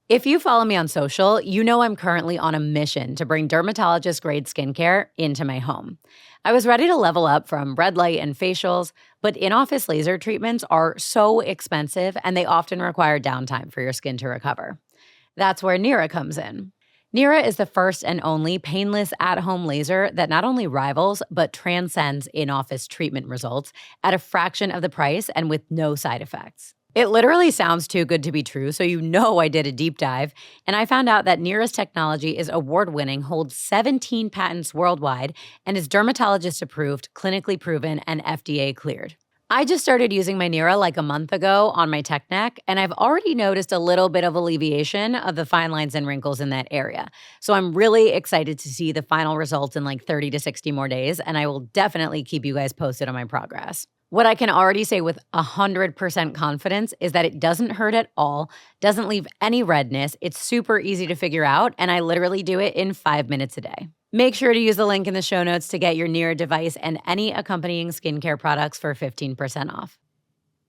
If you follow me on social, you know I'm currently on a mission to bring dermatologist-grade skincare into my home. I was ready to level up from red light and facials, but in-office laser treatments are so expensive and they often require downtime for your skin to recover. That's where Nira comes in. Nira is the first and only painless at-home laser that not only rivals but transcends in-office treatment results at a fraction of the price and with no side effects. It literally sounds too good to be true, so you know I did a deep dive, and I found out that Nira's technology is award-winning, holds 17 patents worldwide, and is dermatologist approved, clinically proven, and FDA cleared. I just started using my Nira like a month ago on my tech neck, and I've already noticed a little bit of alleviation of the fine lines and wrinkles in that area. So I'm really excited to see the final results in like 30 to 60 more days, and I will definitely keep you guys posted on my progress. What I can already say with 100% confidence is that it doesn't hurt at all, doesn't leave any redness, it's super easy to figure out, and I literally do it in 5 minutes a day. Make sure to use the link in the show notes to get your Nira device and any accompanying skincare products for 15% off.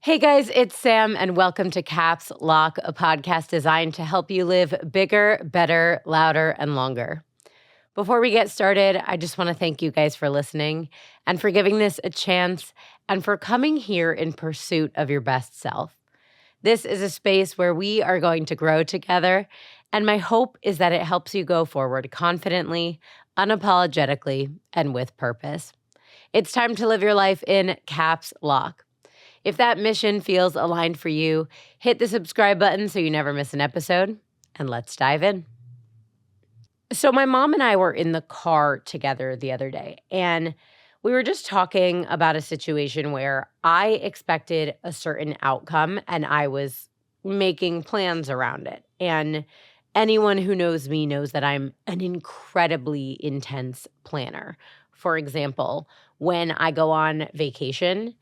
Hey guys, it's Sam, and welcome to Caps Lock, a podcast designed to help you live bigger, better, louder, and longer. Before we get started, I just want to thank you guys for listening and for giving this a chance and for coming here in pursuit of your best self. This is a space where we are going to grow together, and my hope is that it helps you go forward confidently, unapologetically, and with purpose. It's time to live your life in caps lock. If that mission feels aligned for you, hit the subscribe button so you never miss an episode, and let's dive in. So my mom and I were in the car together the other day, and we were just talking about a situation where I expected a certain outcome and I was making plans around it. And anyone who knows me knows that I'm an incredibly intense planner. For example, when I go on vacation,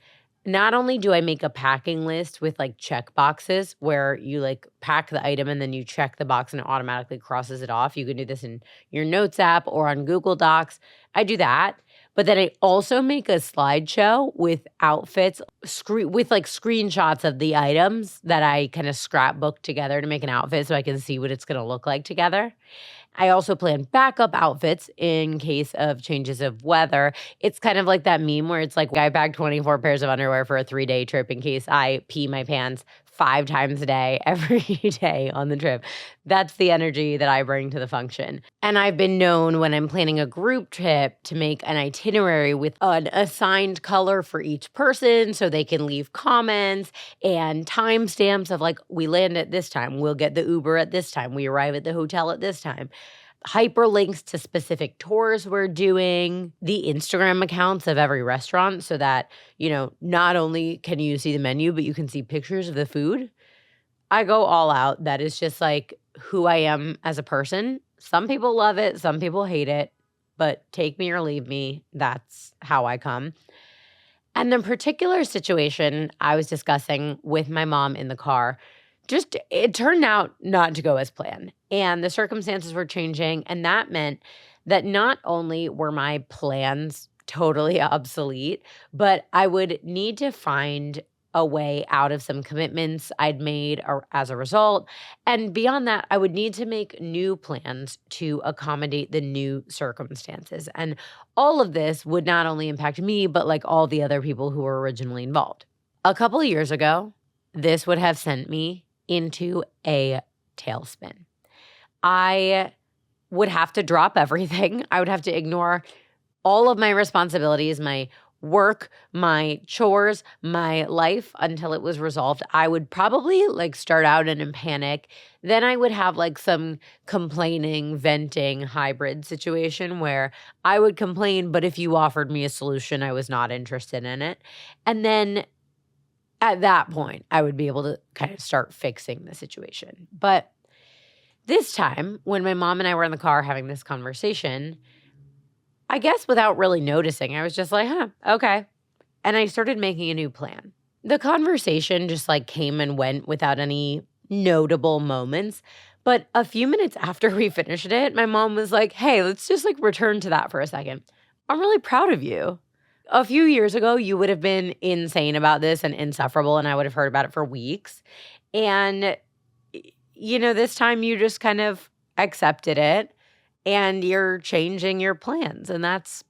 not only do I make a packing list with like check boxes where you like pack the item and then you check the box and it automatically crosses it off. You can do this in your Notes app or on Google Docs. I do that. But then I also make a slideshow with outfits, with like screenshots of the items that I kind of scrapbook together to make an outfit so I can see what it's going to look like together. I also plan backup outfits in case of changes of weather. It's kind of like that meme where it's like I bag 24 pairs of underwear for a 3-day trip in case I pee my pants 5 times a day, every day on the trip. That's the energy that I bring to the function. And I've been known when I'm planning a group trip to make an itinerary with an assigned color for each person so they can leave comments and timestamps of like, we land at this time, we'll get the Uber at this time, we arrive at the hotel at this time. Hyperlinks to specific tours we're doing, the Instagram accounts of every restaurant so that, you know, not only can you see the menu, but you can see pictures of the food. I go all out. That is just like who I am as a person. Some people love it, some people hate it, but take me or leave me. That's how I come. And the particular situation I was discussing with my mom in the car, it turned out not to go as planned. And the circumstances were changing. And that meant that not only were my plans totally obsolete, but I would need to find a way out of some commitments I'd made as a result. And beyond that, I would need to make new plans to accommodate the new circumstances. And all of this would not only impact me, but like all the other people who were originally involved. A couple of years ago, this would have sent me into a tailspin. I would have to drop everything. I would have to ignore all of my responsibilities, my work, my chores, my life until it was resolved. I would probably like start out in a panic. Then I would have like some complaining, venting hybrid situation where I would complain, but if you offered me a solution, I was not interested in it. And then at that point, I would be able to kind of start fixing the situation. But this time, when my mom and I were in the car having this conversation, I guess without really noticing, I was just like, okay. And I started making a new plan. The conversation just like came and went without any notable moments. But a few minutes after we finished it, my mom was like, hey, let's just like return to that for a second. I'm really proud of you. A few years ago, you would have been insane about this and insufferable, and I would have heard about it for weeks. And this time you just kind of accepted it and you're changing your plans, and that's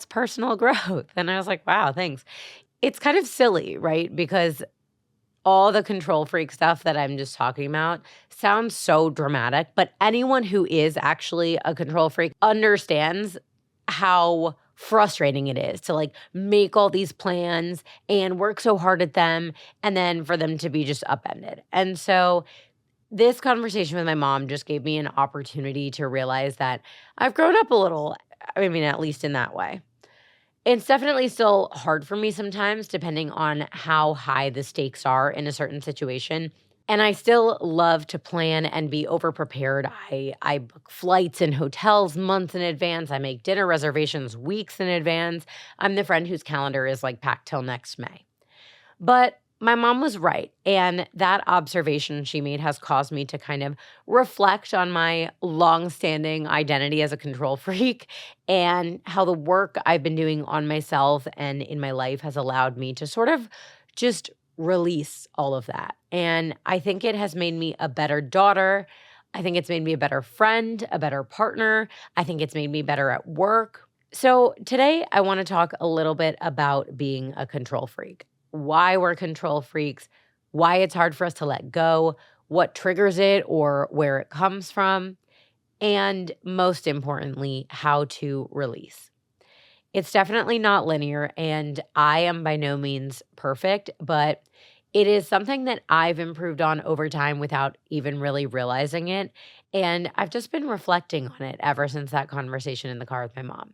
personal growth. And I was like, wow, thanks. It's kind of silly, right? Because all the control freak stuff that I'm just talking about sounds so dramatic, but anyone who is actually a control freak understands how frustrating it is to like make all these plans and work so hard at them and then for them to be just upended. And so this conversation with my mom just gave me an opportunity to realize that I've grown up a little. I mean, at least in that way. It's definitely still hard for me sometimes, depending on how high the stakes are in a certain situation. And I still love to plan and be over prepared. I book flights and hotels months in advance. I make dinner reservations weeks in advance. I'm the friend whose calendar is like packed till next May. But my mom was right. And that observation she made has caused me to kind of reflect on my longstanding identity as a control freak and how the work I've been doing on myself and in my life has allowed me to sort of just release all of that. And I think it has made me a better daughter. I think it's made me a better friend, a better partner. I think it's made me better at work. So today I want to talk a little bit about being a control freak, why we're control freaks, why it's hard for us to let go, what triggers it or where it comes from, and most importantly, how to release. It's definitely not linear, and I am by no means perfect, but it is something that I've improved on over time without even really realizing it. And I've just been reflecting on it ever since that conversation in the car with my mom.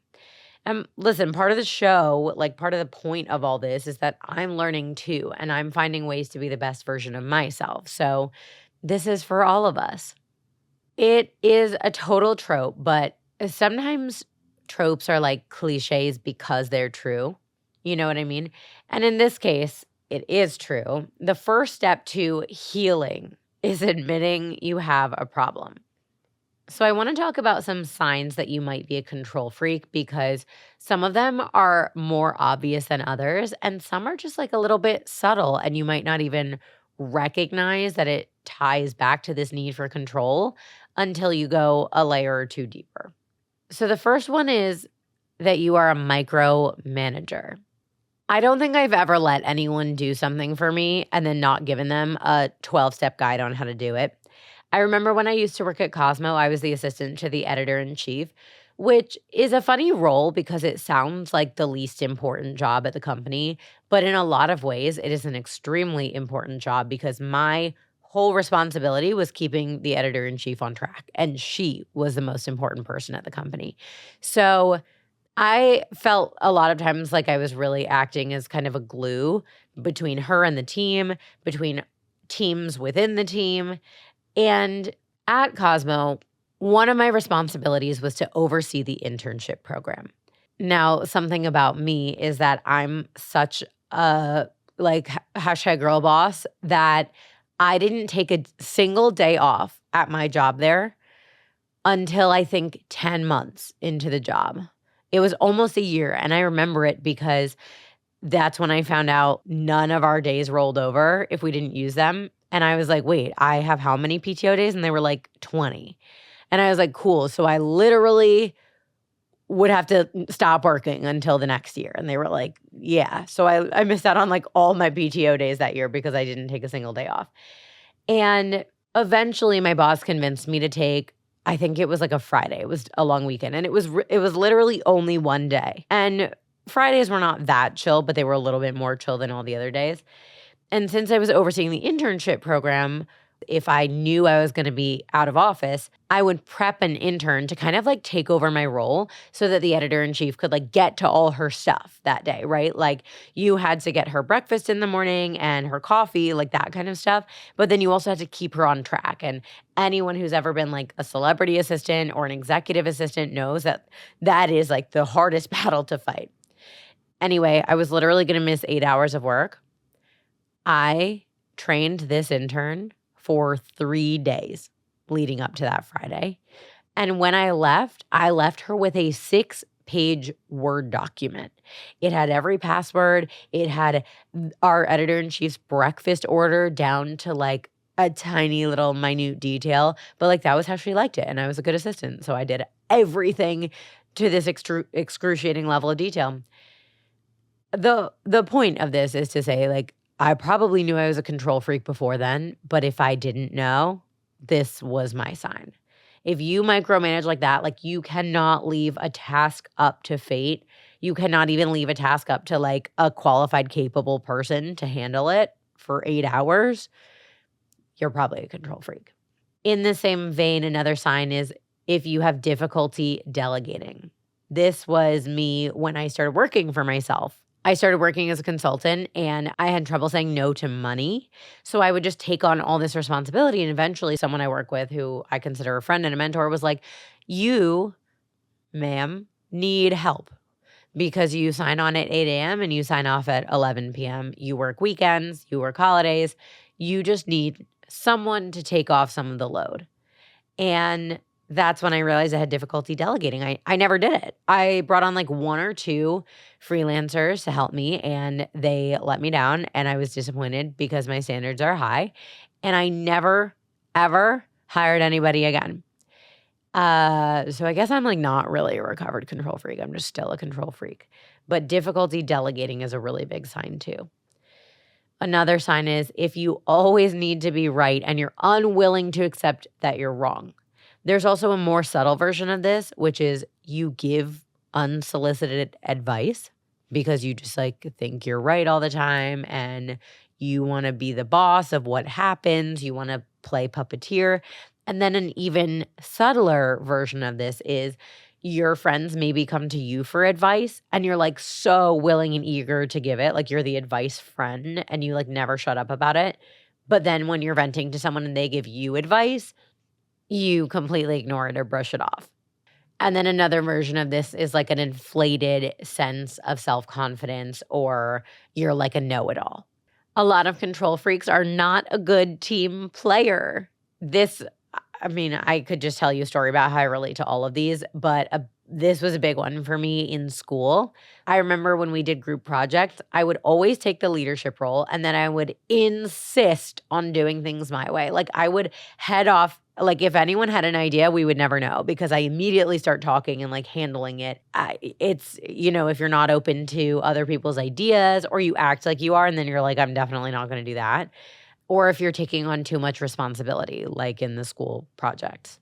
Listen, part of the show, like part of the point of all this is that I'm learning too, and I'm finding ways to be the best version of myself. So this is for all of us. It is a total trope, but sometimes tropes are like cliches because they're true. You know what I mean? And in this case, it is true. The first step to healing is admitting you have a problem. So, I want to talk about some signs that you might be a control freak because some of them are more obvious than others, and some are just like a little bit subtle, and you might not even recognize that it ties back to this need for control until you go a layer or two deeper. So, the first one is that you are a micromanager. I don't think I've ever let anyone do something for me and then not given them a 12-step guide on how to do it. I remember when I used to work at Cosmo, I was the assistant to the editor-in-chief, which is a funny role because it sounds like the least important job at the company. But in a lot of ways, it is an extremely important job because my whole responsibility was keeping the editor-in-chief on track. And she was the most important person at the company. So I felt a lot of times like I was really acting as kind of a glue between her and the team, between teams within the team. And at Cosmo, one of my responsibilities was to oversee the internship program. Now, something about me is that I'm such a like hashtag girl boss that I didn't take a single day off at my job there until I think 10 months into the job. It was almost a year, and I remember it because that's when I found out none of our days rolled over if we didn't use them. And I was like, wait, I have how many PTO days? And they were like 20. And I was like, cool. So I literally would have to stop working until the next year. And they were like, yeah. So I missed out on like all my PTO days that year because I didn't take a single day off. And eventually my boss convinced me to take, I think it was like a Friday. It was a long weekend. And it was literally only one day. And Fridays were not that chill, but they were a little bit more chill than all the other days. And since I was overseeing the internship program, if I knew I was going to be out of office, I would prep an intern to kind of like take over my role so that the editor-in-chief could like get to all her stuff that day, right? Like you had to get her breakfast in the morning and her coffee, like that kind of stuff. But then you also had to keep her on track. And anyone who's ever been like a celebrity assistant or an executive assistant knows that that is like the hardest battle to fight. Anyway, I was literally going to miss 8 hours of work. I trained this intern for 3 days leading up to that Friday. And when I left her with a 6-page Word document. It had every password. It had our editor-in-chief's breakfast order down to like a tiny little minute detail, but like that was how she liked it. And I was a good assistant. So I did everything to this excruciating level of detail. The point of this is to say, like, I probably knew I was a control freak before then, but if I didn't know, this was my sign. If you micromanage like that, like you cannot leave a task up to fate. You cannot even leave a task up to like a qualified, capable person to handle it for 8 hours. You're probably a control freak. In the same vein, another sign is if you have difficulty delegating. This was me when I started working for myself. I started working as a consultant and I had trouble saying no to money. So I would just take on all this responsibility. And eventually, someone I work with who I consider a friend and a mentor was like, you, ma'am, need help because you sign on at 8 a.m. and you sign off at 11 p.m. You work weekends, you work holidays. You just need someone to take off some of the load. And that's when I realized I had difficulty delegating. I never did it. I brought on like 1 or 2 freelancers to help me and they let me down and I was disappointed because my standards are high and I never, ever hired anybody again. So I guess I'm like not really a recovered control freak. I'm just still a control freak. But difficulty delegating is a really big sign too. Another sign is if you always need to be right and you're unwilling to accept that you're wrong. There's also a more subtle version of this, which is you give unsolicited advice because you just like think you're right all the time and you want to be the boss of what happens. You want to play puppeteer. And then an even subtler version of this is your friends maybe come to you for advice and you're like so willing and eager to give it. Like you're the advice friend and you like never shut up about it. But then when you're venting to someone and they give you advice, you completely ignore it or brush it off. And then another version of this is like an inflated sense of self-confidence or you're like a know-it-all. A lot of control freaks are not a good team player. I could just tell you a story about how I relate to all of these, but this was a big one for me in school. I remember when we did group projects, I would always take the leadership role and then I would insist on doing things my way. Like I would head off. Like if anyone had an idea, we would never know because I immediately start talking and like handling it. It's, if you're not open to other people's ideas or you act like you are and then you're like, I'm definitely not going to do that. Or if you're taking on too much responsibility, like in the school projects.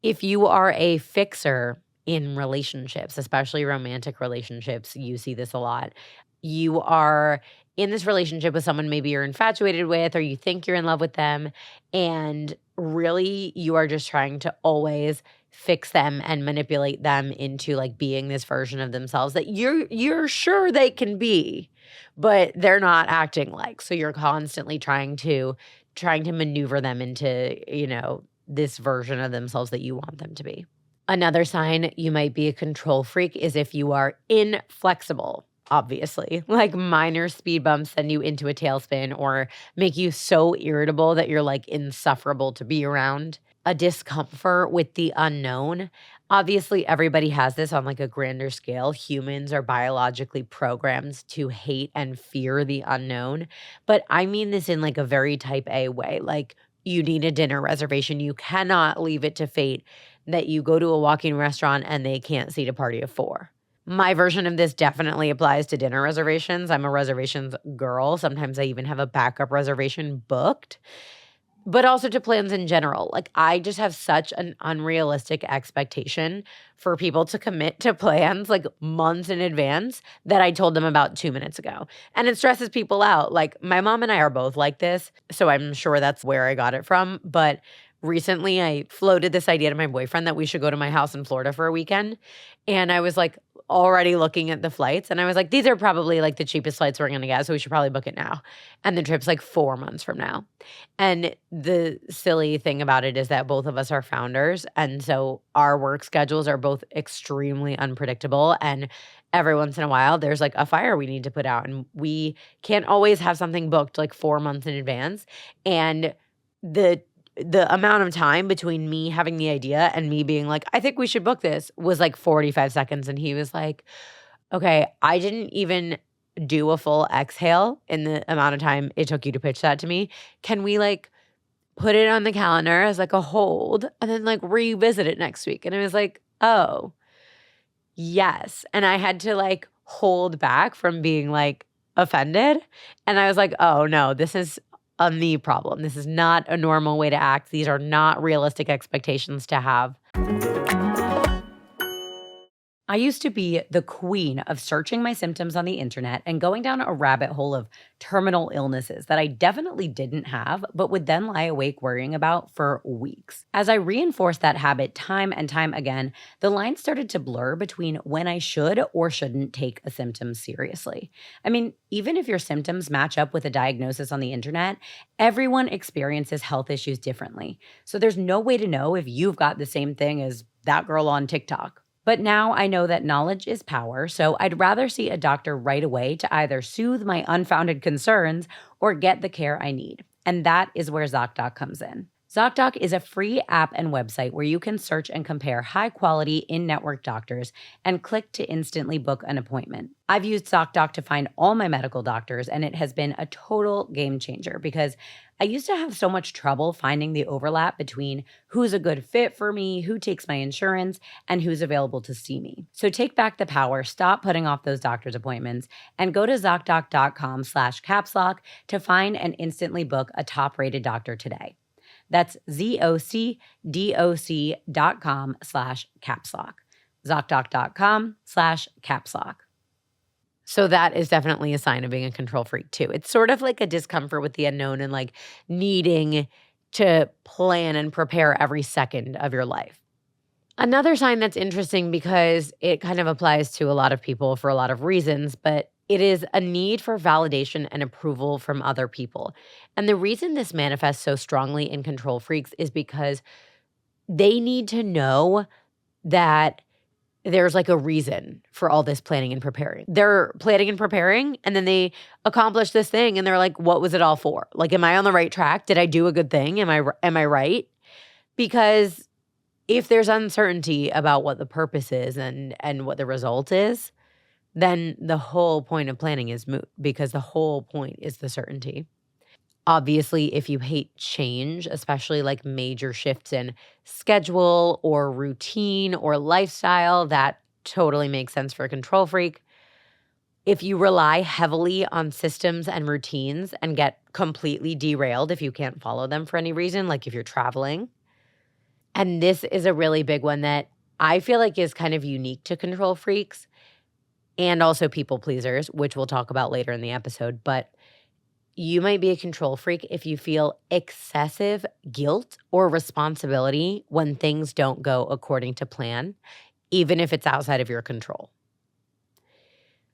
If you are a fixer in relationships, especially romantic relationships, you see this a lot. You are in this relationship with someone maybe you're infatuated with or you think you're in love with them and really you are just trying to always fix them and manipulate them into like being this version of themselves that you're sure they can be, but they're not acting like. So you're constantly trying to maneuver them into, this version of themselves that you want them to be. Another sign you might be a control freak is if you are inflexible. Obviously, like minor speed bumps send you into a tailspin or make you so irritable that you're like insufferable to be around. A discomfort with the unknown. Obviously, everybody has this on like a grander scale. Humans are biologically programmed to hate and fear the unknown. But I mean this in like a very type A way. Like you need a dinner reservation. You cannot leave it to fate that you go to a walk-in restaurant and they can't seat a party of 4. My version of this definitely applies to dinner reservations. I'm a reservations girl. Sometimes I even have a backup reservation booked, but also to plans in general. Like I just have such an unrealistic expectation for people to commit to plans like months in advance that I told them about 2 minutes ago. And it stresses people out. Like my mom and I are both like this, so I'm sure that's where I got it from. But recently I floated this idea to my boyfriend that we should go to my house in Florida for a weekend. And I was like, already looking at the flights and I was like, these are probably like the cheapest flights we're going to get. So we should probably book it now. And the trip's like 4 months from now. And the silly thing about it is that both of us are founders. And so our work schedules are both extremely unpredictable. And every once in a while, there's like a fire we need to put out. And we can't always have something booked like 4 months in advance. And the amount of time between me having the idea and me being like, I think we should book this was like 45 seconds. And he was like, okay, I didn't even do a full exhale in the amount of time it took you to pitch that to me. Can we like put it on the calendar as like a hold, and then like revisit it next week. And it was like, oh, yes. And I had to like hold back from being like offended. And I was like, oh no, this is a me problem. This is not a normal way to act. These are not realistic expectations to have. I used to be the queen of searching my symptoms on the internet and going down a rabbit hole of terminal illnesses that I definitely didn't have, but would then lie awake worrying about for weeks. As I reinforced that habit time and time again, the line started to blur between when I should or shouldn't take a symptom seriously. I mean, even if your symptoms match up with a diagnosis on the internet, everyone experiences health issues differently. So there's no way to know if you've got the same thing as that girl on TikTok. But now I know that knowledge is power, so I'd rather see a doctor right away to either soothe my unfounded concerns or get the care I need. And that is where ZocDoc comes in. ZocDoc is a free app and website where you can search and compare high-quality in-network doctors and click to instantly book an appointment. I've used ZocDoc to find all my medical doctors, and it has been a total game changer because I used to have so much trouble finding the overlap between who's a good fit for me, who takes my insurance, and who's available to see me. So take back the power, stop putting off those doctor's appointments, and go to ZocDoc.com/capslock to find and instantly book a top-rated doctor today. That's ZocDoc.com/capslock. ZocDoc.com/capslock. So that is definitely a sign of being a control freak too. It's sort of like a discomfort with the unknown and like needing to plan and prepare every second of your life. Another sign that's interesting because it kind of applies to a lot of people for a lot of reasons, but it is a need for validation and approval from other people. And the reason this manifests so strongly in control freaks is because they need to know that there's like a reason for all this planning and preparing. They're planning and preparing, and then they accomplish this thing, and they're like, what was it all for? Like, am I on the right track? Did I do a good thing? Am I right? Because if there's uncertainty about what the purpose is and what the result is, then the whole point of planning is moot because the whole point is the certainty. Obviously, if you hate change, especially like major shifts in schedule or routine or lifestyle, that totally makes sense for a control freak. If you rely heavily on systems and routines and get completely derailed if you can't follow them for any reason, like if you're traveling. And this is a really big one that I feel like is kind of unique to control freaks and also people pleasers, which we'll talk about later in the episode. But you might be a control freak if you feel excessive guilt or responsibility when things don't go according to plan, even if it's outside of your control.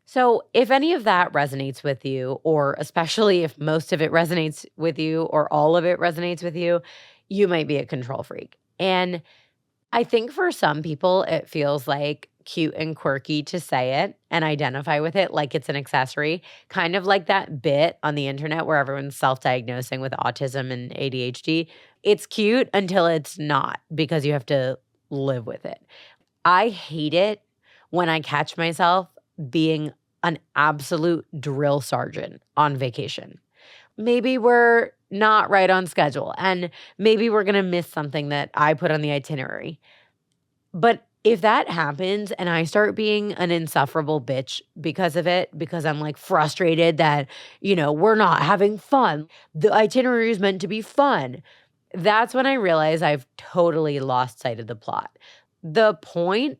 So if any of that resonates with you, or especially if most of it resonates with you or all of it resonates with you, you might be a control freak. And I think for some people, it feels like cute and quirky to say it and identify with it like it's an accessory, kind of like that bit on the internet where everyone's self-diagnosing with autism and ADHD. It's cute until it's not because you have to live with it. I hate it when I catch myself being an absolute drill sergeant on vacation. Maybe we're not right on schedule and maybe we're going to miss something that I put on the itinerary. But if that happens and I start being an insufferable bitch because of it, because I'm like frustrated that, we're not having fun, the itinerary is meant to be fun, that's when I realize I've totally lost sight of the plot. The point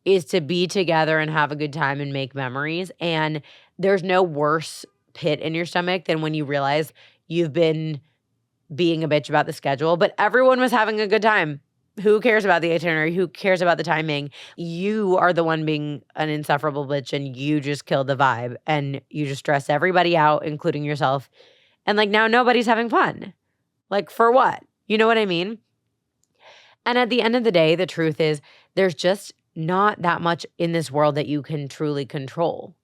is to be together and have a good time and make memories. And there's no worse pit in your stomach than when you realize you've been being a bitch about the schedule, but everyone was having a good time. Who cares about the itinerary? Who cares about the timing? You are the one being an insufferable bitch and you just killed the vibe and you just stress everybody out, including yourself. And like now nobody's having fun. Like for what? You know what I mean? And at the end of the day, the truth is there's just not that much in this world that you can truly control.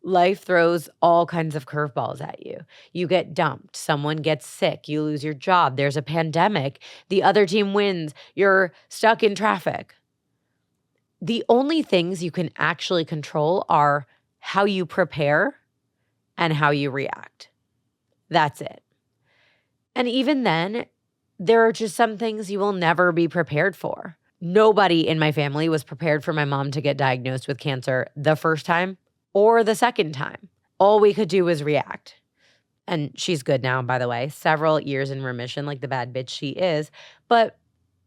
Life throws all kinds of curveballs at you. You get dumped. Someone gets sick. You lose your job. There's a pandemic. The other team wins. You're stuck in traffic. The only things you can actually control are how you prepare and how you react. That's it. And even then, there are just some things you will never be prepared for. Nobody in my family was prepared for my mom to get diagnosed with cancer the first time or the second time. All we could do was react. And she's good now, by the way, several years in remission, like the bad bitch she is. But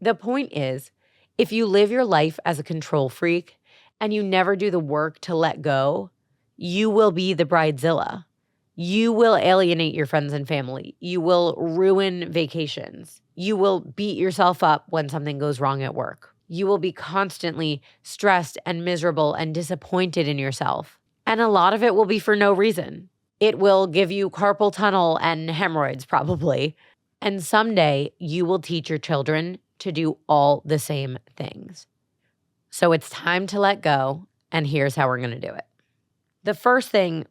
the point is, if you live your life as a control freak and you never do the work to let go, you will be the bridezilla. You will alienate your friends and family. You will ruin vacations. You will beat yourself up when something goes wrong at work. You will be constantly stressed and miserable and disappointed in yourself. And a lot of it will be for no reason. It will give you carpal tunnel and hemorrhoids, probably. And someday you will teach your children to do all the same things. So it's time to let go, and here's how we're going to do it. The first thing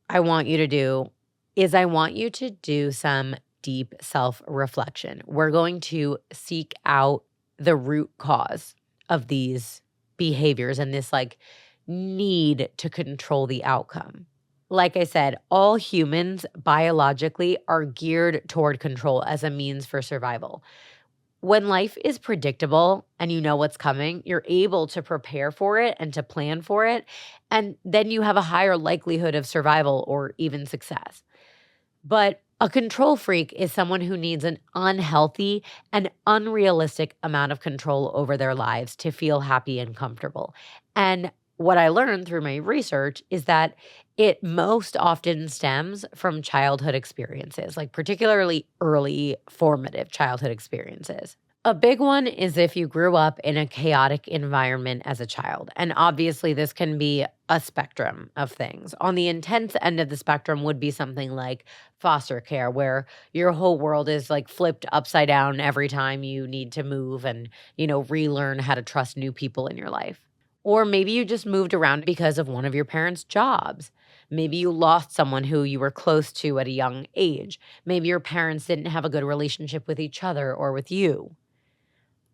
I want you to do is I want you to do some deep self-reflection. We're going to seek out the root cause of these behaviors and this need to control the outcome. Like I said, all humans biologically are geared toward control as a means for survival. When life is predictable and you know what's coming, you're able to prepare for it and to plan for it. And then you have a higher likelihood of survival or even success. But a control freak is someone who needs an unhealthy and unrealistic amount of control over their lives to feel happy and comfortable. And what I learned through my research is that it most often stems from childhood experiences, like particularly early formative childhood experiences. A big one is if you grew up in a chaotic environment as a child. And obviously, this can be a spectrum of things. On the intense end of the spectrum would be something like foster care, where your whole world is flipped upside down every time you need to move and, relearn how to trust new people in your life. Or maybe you just moved around because of one of your parents' jobs. Maybe you lost someone who you were close to at a young age. Maybe your parents didn't have a good relationship with each other or with you.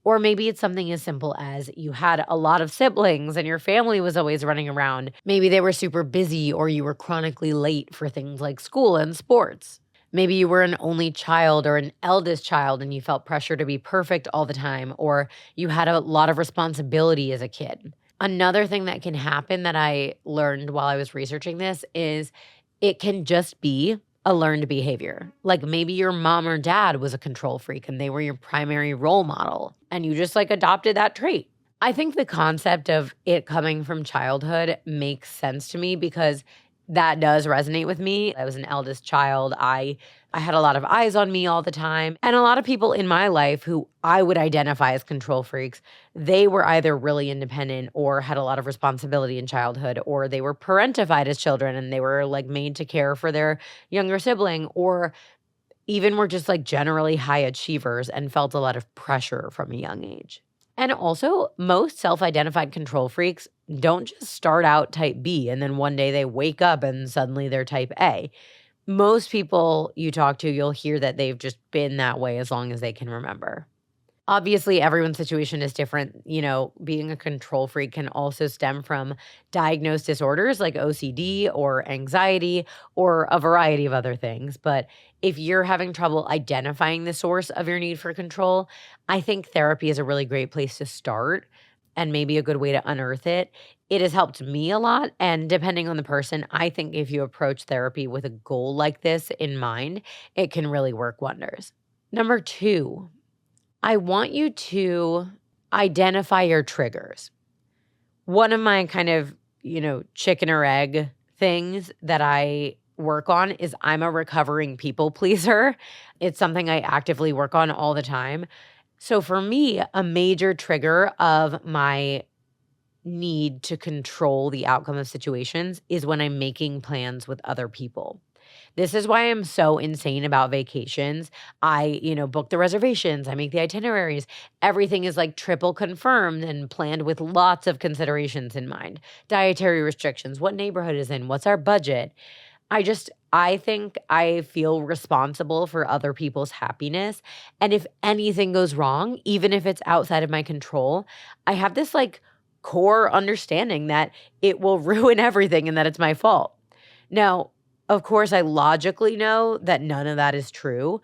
Or maybe it's something as simple as you had a lot of siblings and your family was always running around. Maybe they were super busy or you were chronically late for things like school and sports. Maybe you were an only child or an eldest child and you felt pressure to be perfect all the time, or you had a lot of responsibility as a kid. Another thing that can happen that I learned while I was researching this is it can just be a learned behavior. Like maybe your mom or dad was a control freak and they were your primary role model and you just adopted that trait. I think the concept of it coming from childhood makes sense to me because that does resonate with me. I was an eldest child. I had a lot of eyes on me all the time. And a lot of people in my life who I would identify as control freaks, they were either really independent or had a lot of responsibility in childhood, or they were parentified as children and they were made to care for their younger sibling, or even were just generally high achievers and felt a lot of pressure from a young age. And also, most self-identified control freaks don't just start out type B and then one day they wake up and suddenly they're type A. Most people you talk to, you'll hear that they've just been that way as long as they can remember. Obviously, everyone's situation is different. Being a control freak can also stem from diagnosed disorders like OCD or anxiety or a variety of other things. But if you're having trouble identifying the source of your need for control, I think therapy is a really great place to start and maybe a good way to unearth it. It has helped me a lot. And depending on the person, I think if you approach therapy with a goal like this in mind, it can really work wonders. Number 2. I want you to identify your triggers. One of my kind of, chicken or egg things that I work on is I'm a recovering people pleaser. It's something I actively work on all the time. So for me, a major trigger of my need to control the outcome of situations is when I'm making plans with other people. This is why I'm so insane about vacations. I, book the reservations, I make the itineraries. Everything is triple confirmed and planned with lots of considerations in mind. Dietary restrictions, what neighborhood is in, what's our budget. I think I feel responsible for other people's happiness. And if anything goes wrong, even if it's outside of my control, I have this core understanding that it will ruin everything and that it's my fault. Now, of course, I logically know that none of that is true,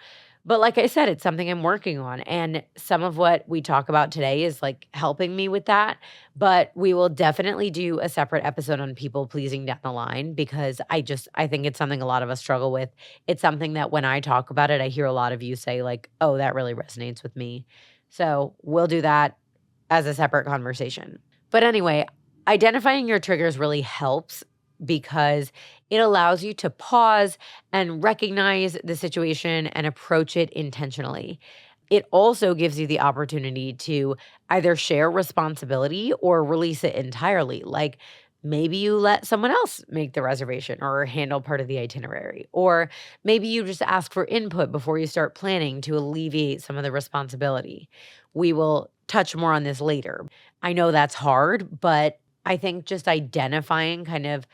But like I said, it's something I'm working on. And some of what we talk about today is like helping me with that. But we will definitely do a separate episode on people pleasing down the line because I think it's something a lot of us struggle with. It's something that when I talk about it, I hear a lot of you say, like, oh, that really resonates with me. So we'll do that as a separate conversation. But anyway, identifying your triggers really helps because it allows you to pause and recognize the situation and approach it intentionally. It also gives you the opportunity to either share responsibility or release it entirely. Like maybe you let someone else make the reservation or handle part of the itinerary, or maybe you just ask for input before you start planning to alleviate some of the responsibility. We will touch more on this later. I know that's hard, but I think just identifying kind of,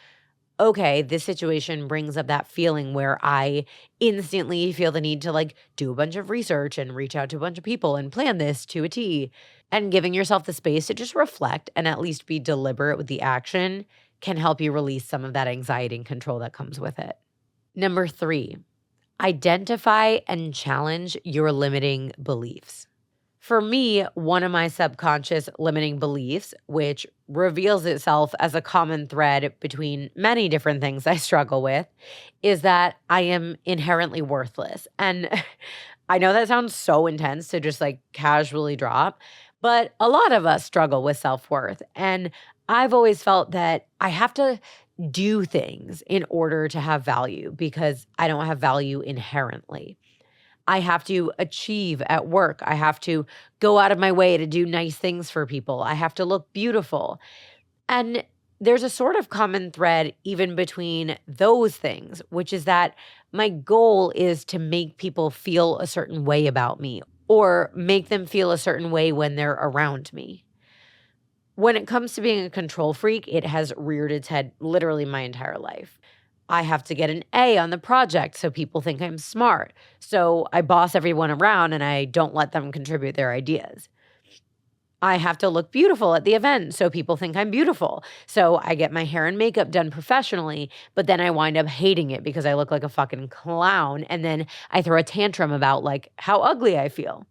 okay, this situation brings up that feeling where I instantly feel the need to like do a bunch of research and reach out to a bunch of people and plan this to a T. And giving yourself the space to just reflect and at least be deliberate with the action can help you release some of that anxiety and control that comes with it. Number 3, identify and challenge your limiting beliefs. For me, one of my subconscious limiting beliefs, which reveals itself as a common thread between many different things I struggle with, is that I am inherently worthless. And I know that sounds so intense to just like casually drop, but a lot of us struggle with self-worth. And I've always felt that I have to do things in order to have value because I don't have value inherently. I have to achieve at work. I have to go out of my way to do nice things for people. I have to look beautiful. And there's a sort of common thread even between those things, which is that my goal is to make people feel a certain way about me or make them feel a certain way when they're around me. When it comes to being a control freak, it has reared its head literally my entire life. I have to get an A on the project so people think I'm smart. So I boss everyone around and I don't let them contribute their ideas. I have to look beautiful at the event so people think I'm beautiful. So I get my hair and makeup done professionally, but then I wind up hating it because I look like a fucking clown. And then I throw a tantrum about like how ugly I feel.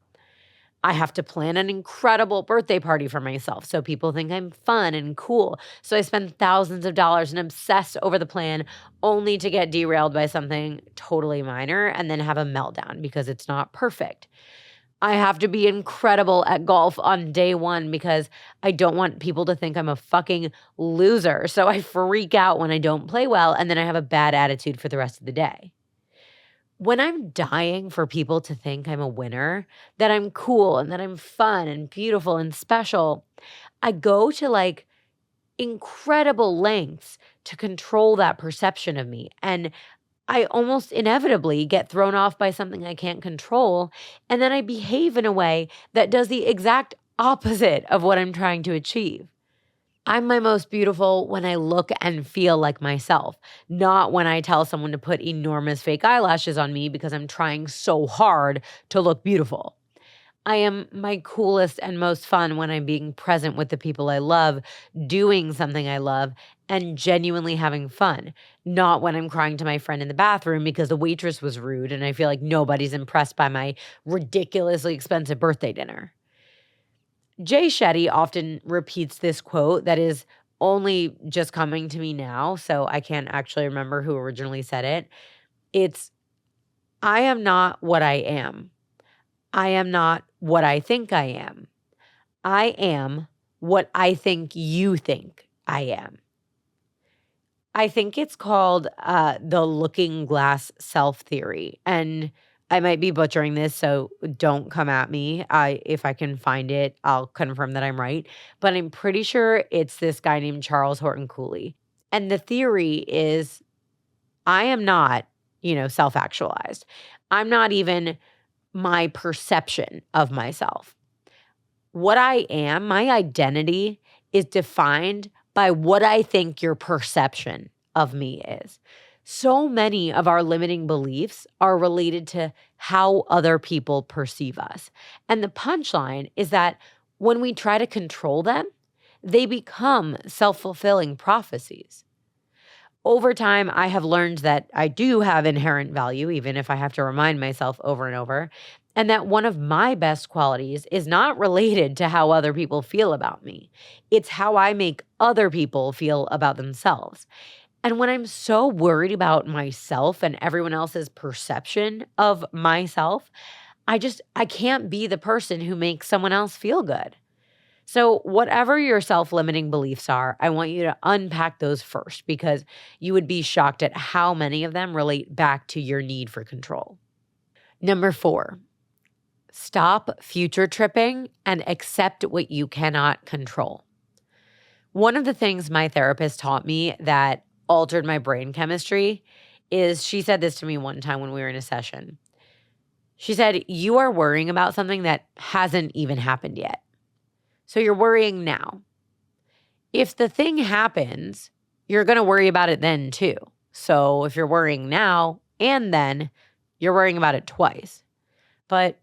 I have to plan an incredible birthday party for myself so people think I'm fun and cool. So I spend thousands of dollars and obsess over the plan only to get derailed by something totally minor and then have a meltdown because it's not perfect. I have to be incredible at golf on day one because I don't want people to think I'm a fucking loser. So I freak out when I don't play well and then I have a bad attitude for the rest of the day. When I'm dying for people to think I'm a winner, that I'm cool and that I'm fun and beautiful and special, I go to like incredible lengths to control that perception of me. And I almost inevitably get thrown off by something I can't control. And then I behave in a way that does the exact opposite of what I'm trying to achieve. I'm my most beautiful when I look and feel like myself, not when I tell someone to put enormous fake eyelashes on me because I'm trying so hard to look beautiful. I am my coolest and most fun when I'm being present with the people I love, doing something I love, and genuinely having fun, not when I'm crying to my friend in the bathroom because the waitress was rude and I feel like nobody's impressed by my ridiculously expensive birthday dinner. Jay Shetty often repeats this quote that is only just coming to me now, so I can't actually remember who originally said it. It's, I am not what I am. I am not what I think I am. I am what I think you think I am. I think it's called the looking glass self theory. And I might be butchering this, so don't come at me. If I can find it, I'll confirm that I'm right. But I'm pretty sure it's this guy named Charles Horton Cooley. And the theory is I am not, self-actualized. I'm not even my perception of myself. What I am, my identity, is defined by what I think your perception of me is. So many of our limiting beliefs are related to how other people perceive us. And the punchline is that when we try to control them, they become self-fulfilling prophecies. Over time, I have learned that I do have inherent value, even if I have to remind myself over and over, and that one of my best qualities is not related to how other people feel about me. It's how I make other people feel about themselves. And when I'm so worried about myself and everyone else's perception of myself, I can't be the person who makes someone else feel good. So, whatever your self limiting beliefs are, I want you to unpack those first because you would be shocked at how many of them relate back to your need for control. Number 4, stop future tripping and accept what you cannot control. One of the things my therapist taught me that altered my brain chemistry is she said this to me one time when we were in a session. She said, "You are worrying about something that hasn't even happened yet. So you're worrying now. If the thing happens, you're going to worry about it then too. So if you're worrying now and then, you're worrying about it twice." But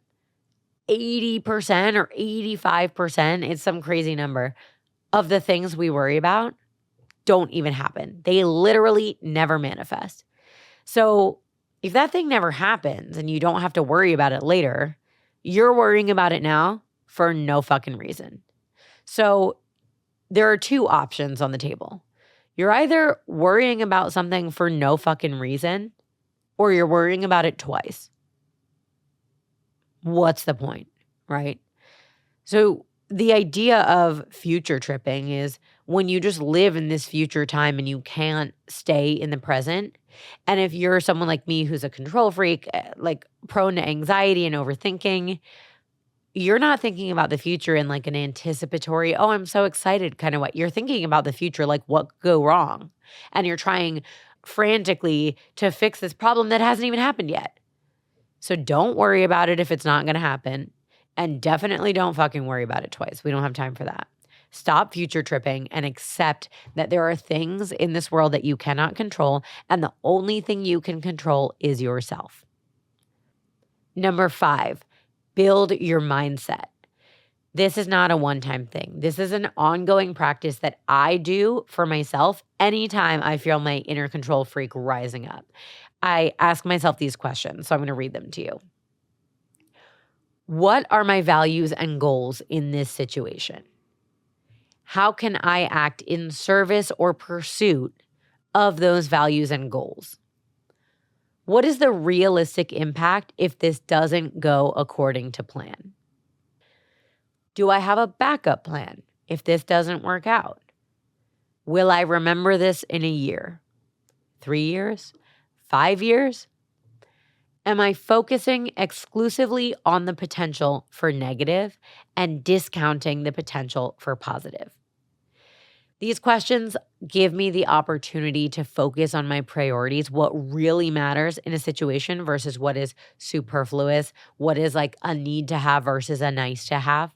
80% or 85%, it's some crazy number, of the things we worry about don't even happen. They literally never manifest. So if that thing never happens and you don't have to worry about it later, you're worrying about it now for no fucking reason. So there are two options on the table. You're either worrying about something for no fucking reason or you're worrying about it twice. What's the point, right? So the idea of future tripping is when you just live in this future time and you can't stay in the present. And if you're someone like me who's a control freak, like prone to anxiety and overthinking, you're not thinking about the future in like an anticipatory, oh, I'm so excited kind of way. You're thinking about the future like what could go wrong. And you're trying frantically to fix this problem that hasn't even happened yet. So don't worry about it if it's not going to happen. And definitely don't fucking worry about it twice. We don't have time for that. Stop future tripping and accept that there are things in this world that you cannot control, and the only thing you can control is yourself. Number 5, build your mindset. This is not a one-time thing. This is an ongoing practice that I do for myself anytime I feel my inner control freak rising up. I ask myself these questions, so I'm going to read them to you. What are my values and goals in this situation? How can I act in service or pursuit of those values and goals? What is the realistic impact if this doesn't go according to plan? Do I have a backup plan if this doesn't work out? Will I remember this in a year, 3 years, 5 years? Am I focusing exclusively on the potential for negative and discounting the potential for positive? These questions give me the opportunity to focus on my priorities, what really matters in a situation versus what is superfluous, what is like a need to have versus a nice to have.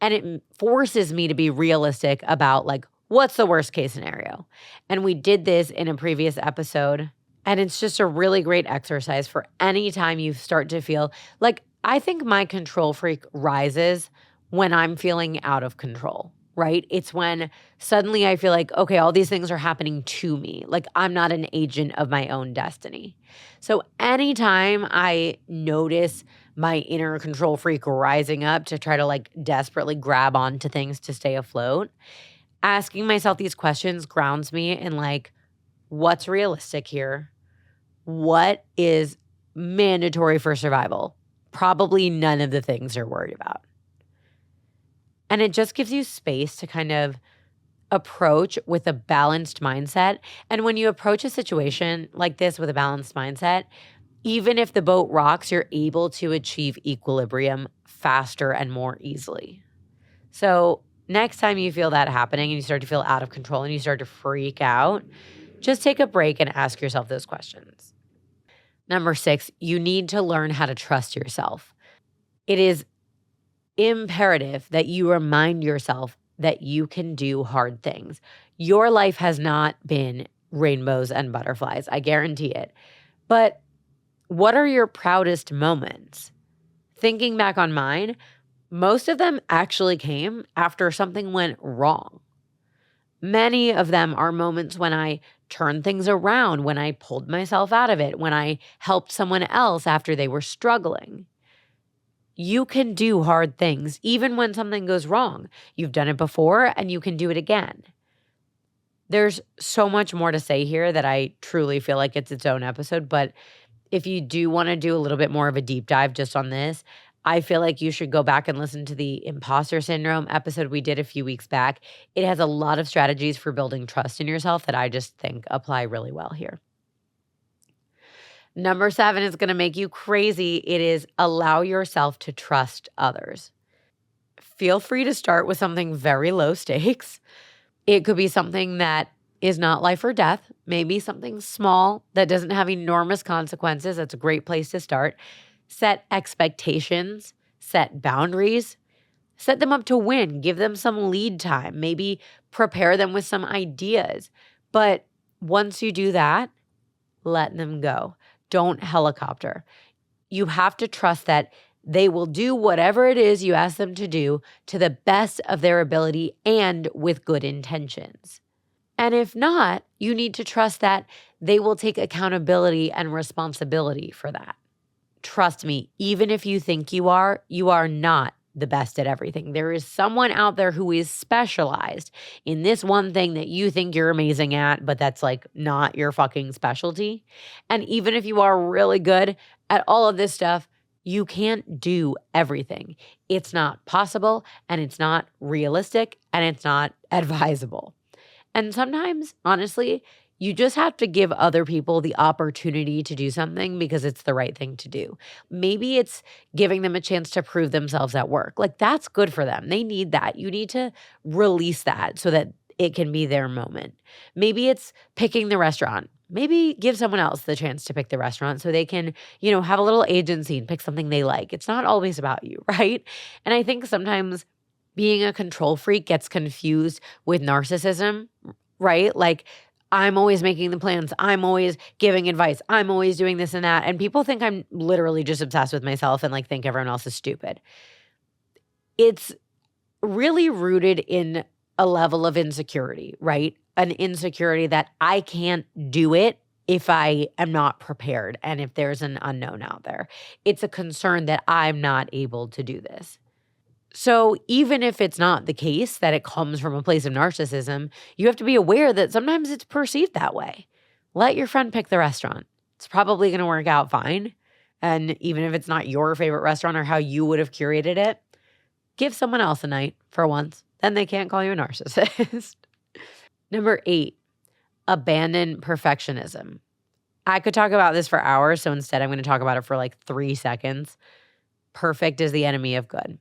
And it forces me to be realistic about like, what's the worst case scenario? And we did this in a previous episode. And it's just a really great exercise for any time you start to feel like, I think my control freak rises when I'm feeling out of control, right? It's when suddenly I feel like, okay, all these things are happening to me. Like I'm not an agent of my own destiny. So anytime I notice my inner control freak rising up to try to like desperately grab onto things to stay afloat, asking myself these questions grounds me in like, what's realistic here? What is mandatory for survival? Probably none of the things you're worried about. And it just gives you space to kind of approach with a balanced mindset. And when you approach a situation like this with a balanced mindset, even if the boat rocks, you're able to achieve equilibrium faster and more easily. So next time you feel that happening and you start to feel out of control and you start to freak out, just take a break and ask yourself those questions. Number 6, you need to learn how to trust yourself. It is imperative that you remind yourself that you can do hard things. Your life has not been rainbows and butterflies, I guarantee it. But what are your proudest moments? Thinking back on mine, most of them actually came after something went wrong. Many of them are moments when I turned things around, when I pulled myself out of it, when I helped someone else after they were struggling. You can do hard things, even when something goes wrong. You've done it before and you can do it again. There's so much more to say here that I truly feel like it's its own episode. But if you do want to do a little bit more of a deep dive just on this, I feel like you should go back and listen to the imposter syndrome episode we did a few weeks back. It has a lot of strategies for building trust in yourself that I just think apply really well here. Number 7 is going to make you crazy. It is allow yourself to trust others. Feel free to start with something very low stakes. It could be something that is not life or death, maybe something small that doesn't have enormous consequences. That's a great place to start. Set expectations, set boundaries, set them up to win, give them some lead time, maybe prepare them with some ideas. But once you do that, let them go. Don't helicopter. You have to trust that they will do whatever it is you ask them to do to the best of their ability and with good intentions. And if not, you need to trust that they will take accountability and responsibility for that. Trust me, even if you think you are not the best at everything. There is someone out there who is specialized in this one thing that you think you're amazing at, but that's like not your fucking specialty. And even if you are really good at all of this stuff, you can't do everything. It's not possible, and it's not realistic, and it's not advisable. And sometimes, honestly, you just have to give other people the opportunity to do something because it's the right thing to do. Maybe it's giving them a chance to prove themselves at work. Like, that's good for them. They need that. You need to release that so that it can be their moment. Maybe it's picking the restaurant. Maybe give someone else the chance to pick the restaurant so they can, have a little agency and pick something they like. It's not always about you, right? And I think sometimes being a control freak gets confused with narcissism, right? Like, I'm always making the plans. I'm always giving advice. I'm always doing this and that. And people think I'm literally just obsessed with myself and think everyone else is stupid. It's really rooted in a level of insecurity, right? An insecurity that I can't do it if I am not prepared and if there's an unknown out there. It's a concern that I'm not able to do this. So even if it's not the case that it comes from a place of narcissism, you have to be aware that sometimes it's perceived that way. Let your friend pick the restaurant. It's probably going to work out fine. And even if it's not your favorite restaurant or how you would have curated it, give someone else a night for once. Then they can't call you a narcissist. Number 8, abandon perfectionism. I could talk about this for hours, so instead I'm going to talk about it for 3 seconds. Perfect is the enemy of good.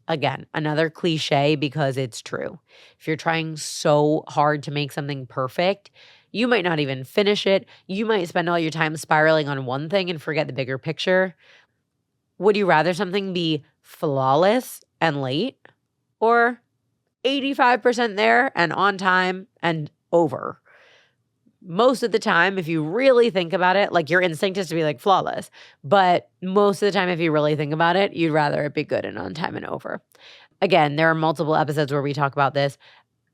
Again, another cliche because it's true. If you're trying so hard to make something perfect, you might not even finish it. You might spend all your time spiraling on one thing and forget the bigger picture. Would you rather something be flawless and late or 85% there and on time and over? Most of the time, if you really think about it, your instinct is to be flawless. But most of the time, if you really think about it, you'd rather it be good and on time and over. Again, there are multiple episodes where we talk about this.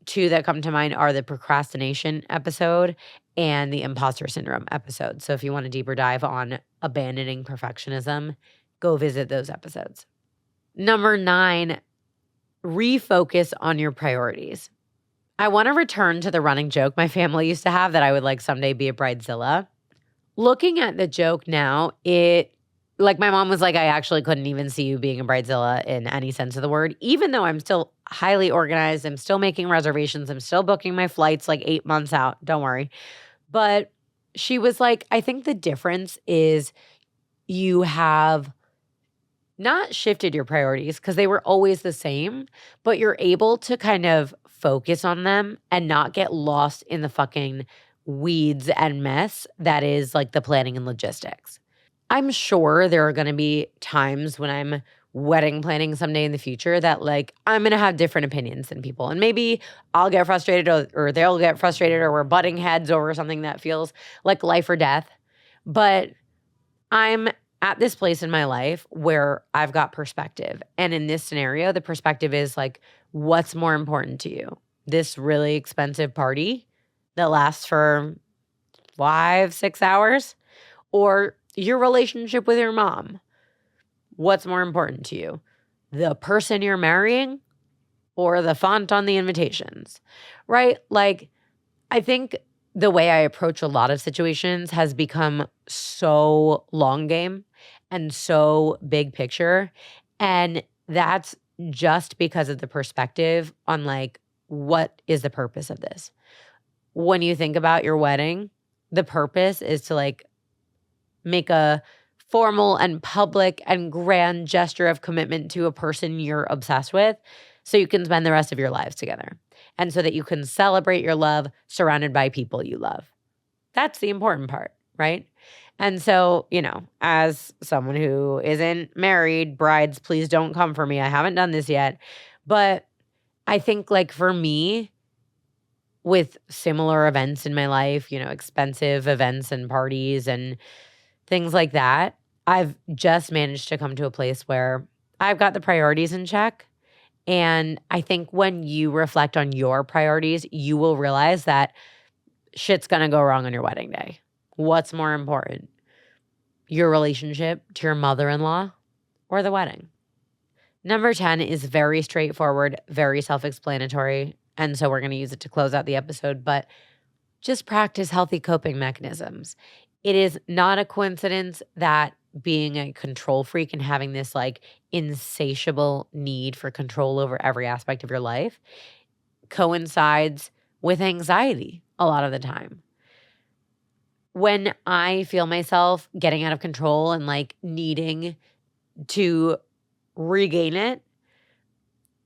2 that come to mind are the procrastination episode and the imposter syndrome episode. So if you want a deeper dive on abandoning perfectionism, go visit those episodes. Number 9, refocus on your priorities. I want to return to the running joke my family used to have that I would someday be a bridezilla. Looking at the joke now, my mom was like, I actually couldn't even see you being a bridezilla in any sense of the word, even though I'm still highly organized. I'm still making reservations. I'm still booking my flights 8 months out. Don't worry. But she was like, I think the difference is you have not shifted your priorities because they were always the same, but you're able to kind of focus on them and not get lost in the fucking weeds and mess that is the planning and logistics. I'm sure there are going to be times when I'm wedding planning someday in the future that I'm going to have different opinions than people. And maybe I'll get frustrated or they'll get frustrated or we're butting heads over something that feels like life or death. But I'm at this place in my life where I've got perspective. And in this scenario, the perspective is what's more important to you? this really expensive party that lasts for 5, 6 hours, or your relationship with your mom? What's more important to you? The person you're marrying or the font on the invitations, right? Like, I think the way I approach a lot of situations has become so long game and so big picture. And that's just because of the perspective on like, what is the purpose of this? When you think about your wedding, the purpose is to like make a formal and public and grand gesture of commitment to a person you're obsessed with so you can spend the rest of your lives together and so that you can celebrate your love surrounded by people you love. That's the important part, right? And so, as someone who isn't married, brides, please don't come for me. I haven't done this yet. But I think like for me, with similar events in my life, expensive events and parties and things like that, I've just managed to come to a place where I've got the priorities in check. And I think when you reflect on your priorities, you will realize that shit's going to go wrong on your wedding day. What's more important? Your relationship to your mother-in-law or the wedding? Number 10 is very straightforward, very self-explanatory. And so we're going to use it to close out the episode, but just practice healthy coping mechanisms. It is not a coincidence that being a control freak and having this like insatiable need for control over every aspect of your life coincides with anxiety a lot of the time. When I feel myself getting out of control and like needing to regain it,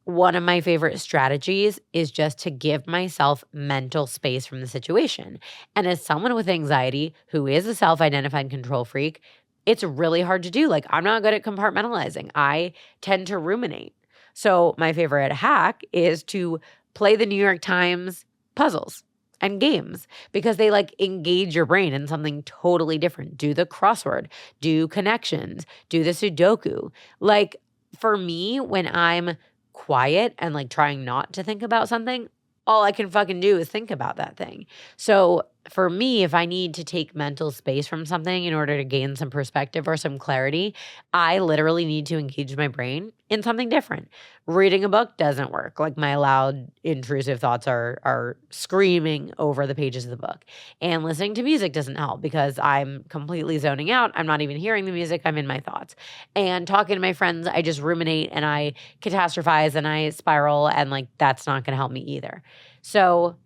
one of my favorite strategies is just to give myself mental space from the situation. And as someone with anxiety who is a self-identified control freak, it's really hard to do. Like, I'm not good at compartmentalizing. I tend to ruminate. So my favorite hack is to play the New York Times puzzles and games because they like engage your brain in something totally different. Do the crossword, do connections, do the Sudoku. Like for me, when I'm quiet and like trying not to think about something, all I can fucking do is think about that thing. So for me, if I need to take mental space from something in order to gain some perspective or some clarity, I literally need to engage my brain in something different. Reading a book doesn't work. Like my loud, intrusive thoughts are screaming over the pages of the book. And listening to music doesn't help because I'm completely zoning out. I'm not even hearing the music. I'm in my thoughts. And talking to my friends, I just ruminate and I catastrophize and I spiral, and like that's not going to help me either. So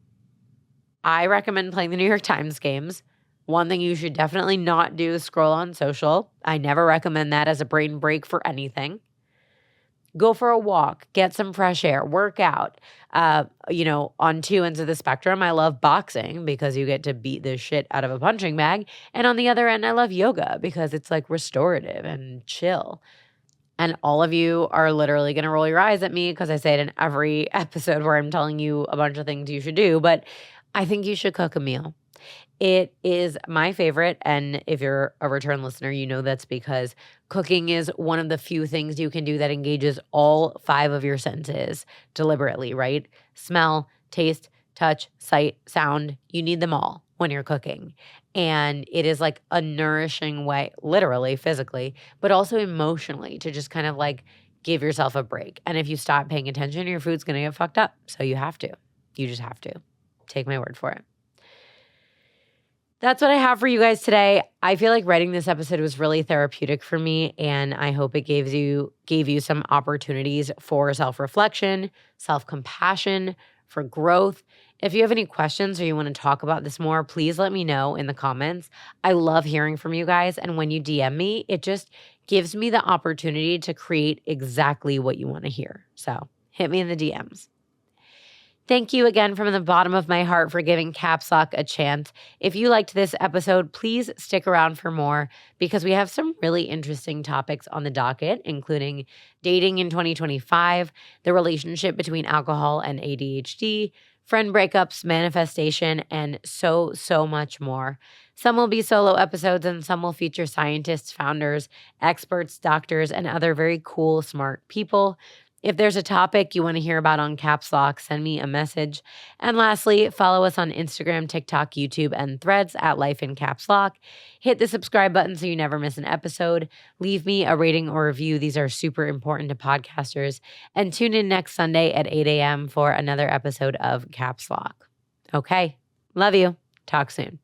I recommend playing the New York Times games. One thing you should definitely not do is scroll on social. I never recommend that as a brain break for anything. Go for a walk, get some fresh air, work out. On two ends of the spectrum, I love boxing because you get to beat the shit out of a punching bag. And on the other end, I love yoga because it's like restorative and chill. And all of you are literally going to roll your eyes at me because I say it in every episode where I'm telling you a bunch of things you should do. But I think you should cook a meal. It is my favorite. And if you're a return listener, you know that's because cooking is one of the few things you can do that engages all 5 of your senses deliberately, right? Smell, taste, touch, sight, sound. You need them all when you're cooking. And it is like a nourishing way, literally, physically, but also emotionally to just kind of like give yourself a break. And if you stop paying attention, your food's going to get fucked up. So you have to. You just have to. Take my word for it. That's what I have for you guys today. I feel like writing this episode was really therapeutic for me, and I hope it gave you some opportunities for self-reflection, self-compassion, for growth. If you have any questions or you want to talk about this more, please let me know in the comments. I love hearing from you guys, and when you DM me, it just gives me the opportunity to create exactly what you want to hear. So hit me in the DMs. Thank you again from the bottom of my heart for giving Caps Lock a chance. If you liked this episode, please stick around for more because we have some really interesting topics on the docket, including dating in 2025, the relationship between alcohol and ADHD, friend breakups, manifestation, and so, so much more. Some will be solo episodes and some will feature scientists, founders, experts, doctors, and other very cool, smart people. If there's a topic you want to hear about on Caps Lock, send me a message. And lastly, follow us on Instagram, TikTok, YouTube, and Threads at Life in Caps Lock. Hit the subscribe button so you never miss an episode. Leave me a rating or review. These are super important to podcasters. And tune in next Sunday at 8 a.m. for another episode of Caps Lock. Okay. Love you. Talk soon.